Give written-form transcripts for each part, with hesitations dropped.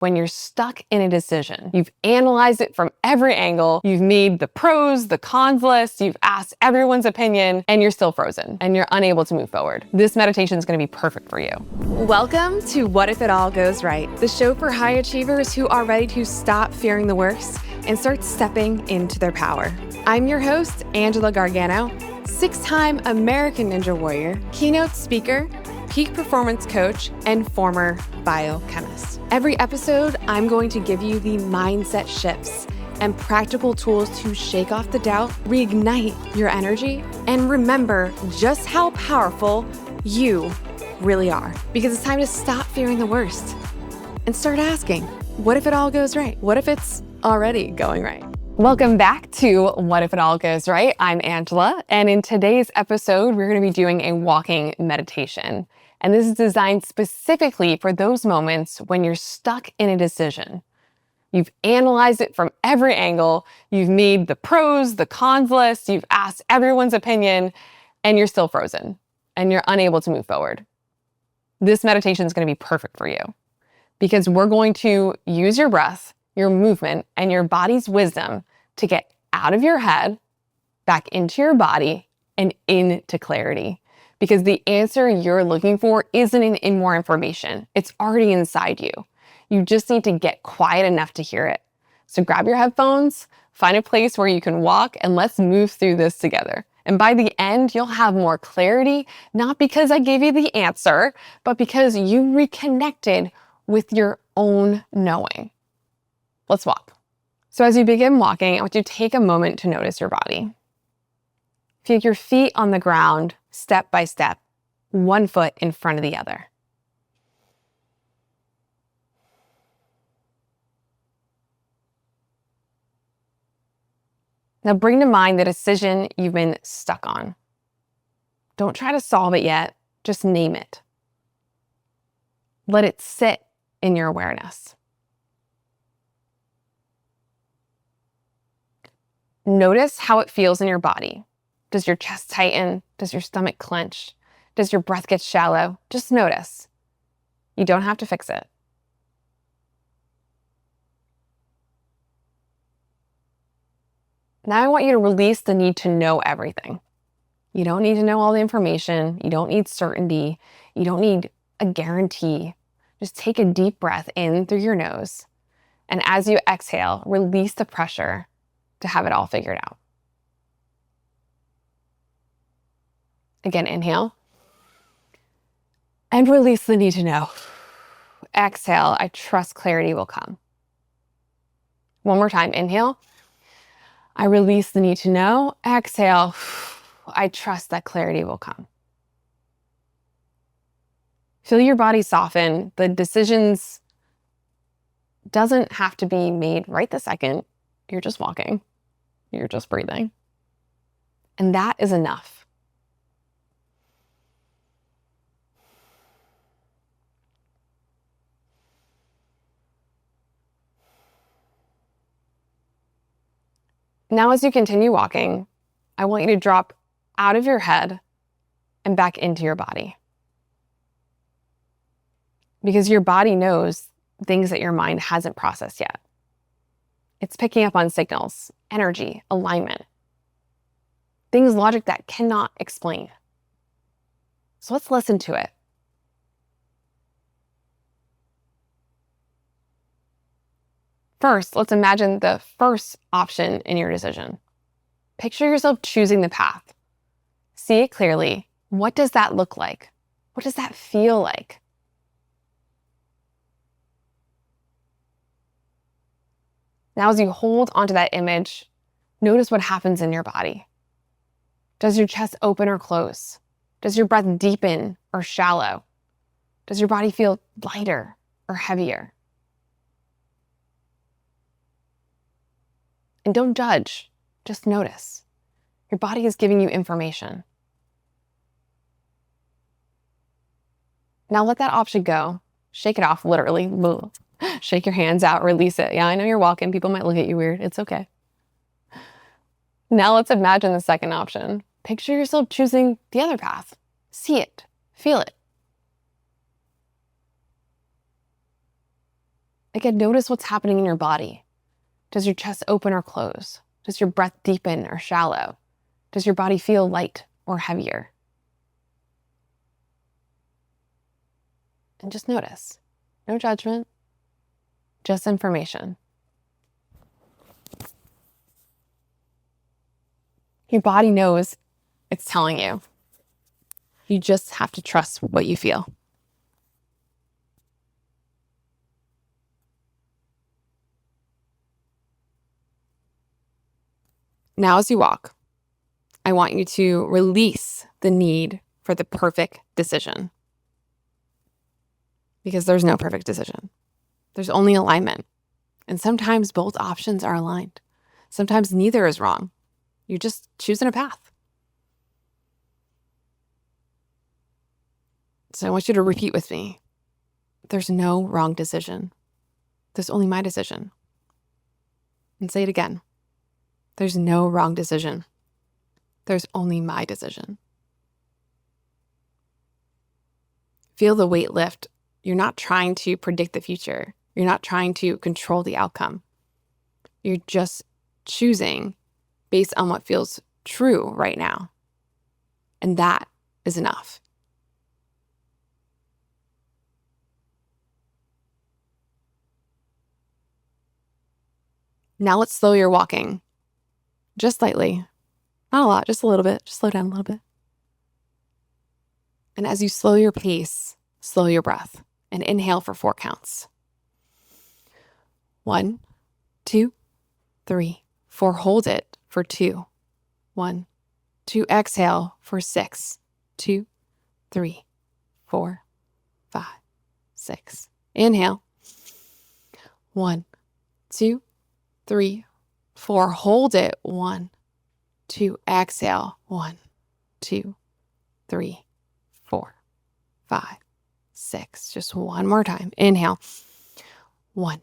when you're stuck in a decision. You've analyzed it from every angle. You've made the pros, the cons list. You've asked everyone's opinion, and you're still frozen and you're unable to move forward. This meditation is going to be perfect for you. Welcome to What If It All Goes Right, the show for high achievers who are ready to stop fearing the worst and start stepping into their power. I'm your host, Angela Gargano, 6-time American Ninja Warrior, keynote speaker, peak performance coach, and former biochemist. Every episode, I'm going to give you the mindset shifts and practical tools to shake off the doubt, reignite your energy, and remember just how powerful you really are. Because it's time to stop fearing the worst and start asking, what if it all goes right? What if it's already going right? Welcome back to What If It All Goes Right? I'm Angela, and in today's episode, we're going to be doing a walking meditation. And this is designed specifically for those moments when you're stuck in a decision. You've analyzed it from every angle. You've made the pros, the cons list. You've asked everyone's opinion, and you're still frozen and you're unable to move forward. This meditation is going to be perfect for you because we're going to use your breath, your movement, and your body's wisdom to get out of your head, back into your body, and into clarity. Because the answer you're looking for isn't in more information. It's already inside you. You just need to get quiet enough to hear it. So grab your headphones, find a place where you can walk, and let's move through this together. And by the end, you'll have more clarity, not because I gave you the answer, but because you reconnected with your own knowing. Let's walk. So as you begin walking, I want you to take a moment to notice your body. Feel your feet on the ground, step by step, one foot in front of the other. Now bring to mind the decision you've been stuck on. Don't try to solve it yet, just name it. Let it sit in your awareness. Notice how it feels in your body. Does your chest tighten? Does your stomach clench? Does your breath get shallow? Just notice. You don't have to fix it. Now I want you to release the need to know everything. You don't need to know all the information. You don't need certainty. You don't need a guarantee. Just take a deep breath in through your nose. And as you exhale, release the pressure to have it all figured out. Again, inhale. And release the need to know. Exhale, I trust clarity will come. One more time, inhale. I release the need to know. Exhale, I trust that clarity will come. Feel your body soften. The decisions doesn't have to be made right this second. You're just walking. You're just breathing. And that is enough. Now, as you continue walking, I want you to drop out of your head and back into your body. Because your body knows things that your mind hasn't processed yet. It's picking up on signals, energy, alignment, things logic that cannot explain. So let's listen to it. First, let's imagine the first option in your decision. Picture yourself choosing the path. See it clearly. What does that look like? What does that feel like? Now, as you hold onto that image, notice what happens in your body. Does your chest open or close? Does your breath deepen or shallow? Does your body feel lighter or heavier? And don't judge, just notice. Your body is giving you information. Now let that option go. Shake it off, literally. Shake your hands out, release it. Yeah, I know you're walking. People might look at you weird. It's okay. Now let's imagine the second option. Picture yourself choosing the other path. See it, feel it. Again, notice what's happening in your body. Does your chest open or close? Does your breath deepen or shallow? Does your body feel light or heavier? And just notice. No judgment, just information. Your body knows it's telling you. You just have to trust what you feel. Now, as you walk, I want you to release the need for the perfect decision. Because there's no perfect decision. There's only alignment. And sometimes both options are aligned. Sometimes neither is wrong. You're just choosing a path. So I want you to repeat with me. There's no wrong decision. There's only my decision. And say it again. There's no wrong decision. There's only my decision. Feel the weight lift. You're not trying to predict the future. You're not trying to control the outcome. You're just choosing based on what feels true right now. And that is enough. Now let's slow your walking. Just slightly. Not a lot, just a little bit. Just slow down a little bit. And as you slow your pace, slow your breath and inhale for 4 counts. 1, 2, 3, 4. Hold it for 2. 1, 2. Exhale for 6. 2, 3, 4, 5, 6. Inhale. 1, 2, 3, 4. Hold it. 1, 2. Exhale. 1, 2, 3, 4, 5, 6. Just one more time. Inhale. 1,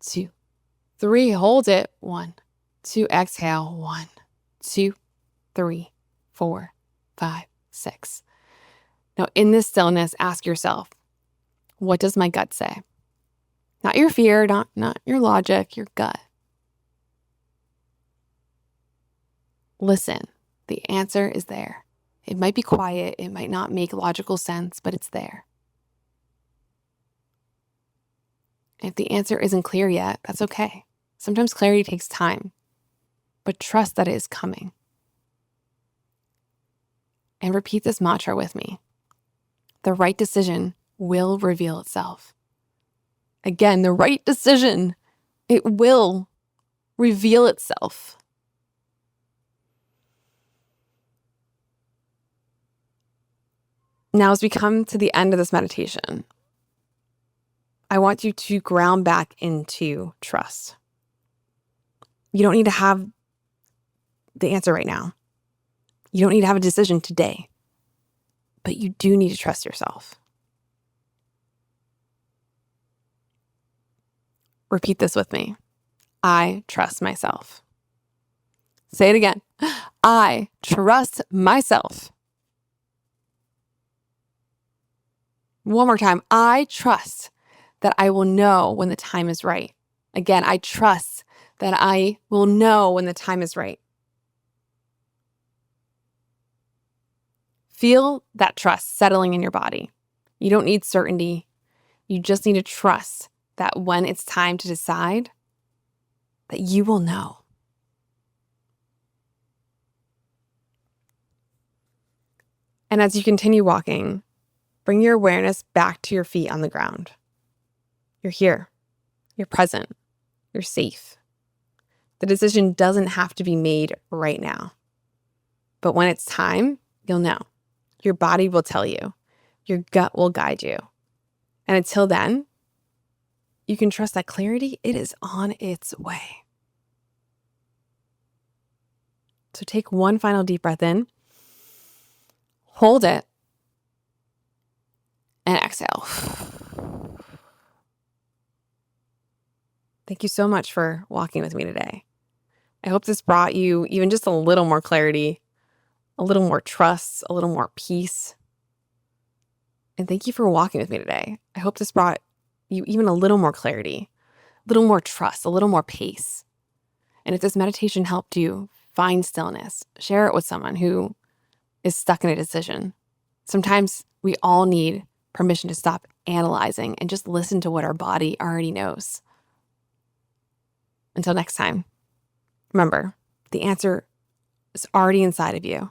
2, 3. Hold it. 1, 2. Exhale. 1, 2, 3, 4, 5, 6. Now, in this stillness, ask yourself, what does my gut say? Not your fear, not your logic, your gut. Listen, the answer is there. It might be quiet, it might not make logical sense, but it's there. If the answer isn't clear yet, that's okay. Sometimes clarity takes time, but trust that it is coming. And repeat this mantra with me. The right decision will reveal itself. Again, the right decision, it will reveal itself. Now, as we come to the end of this meditation, I want you to ground back into trust. You don't need to have the answer right now. You don't need to have a decision today, but you do need to trust yourself. Repeat this with me. I trust myself. Say it again. I trust myself. One more time. I trust that I will know when the time is right. Again, I trust that I will know when the time is right. Feel that trust settling in your body. You don't need certainty. You just need to trust that when it's time to decide, that you will know. And as you continue walking, bring your awareness back to your feet on the ground. You're here. You're present. You're safe. The decision doesn't have to be made right now. But when it's time, you'll know. Your body will tell you. Your gut will guide you. And until then, you can trust that clarity, it is on its way. So take one final deep breath in. Hold it. And exhale. Thank you so much for walking with me today. I hope this brought you even just a little more clarity, a little more trust, a little more peace. And thank you for walking with me today. I hope this brought you even a little more clarity, little more trust, a little more pace. And if this meditation helped you find stillness, share it with someone who is stuck in a decision. Sometimes we all need permission to stop analyzing and just listen to what our body already knows. Until next time, remember, the answer is already inside of you.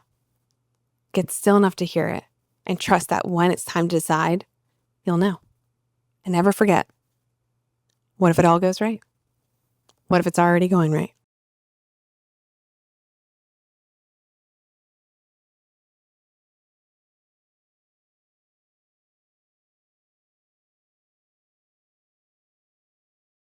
Get still enough to hear it and trust that when it's time to decide, you'll know. And never forget, what if it all goes right? What if it's already going right?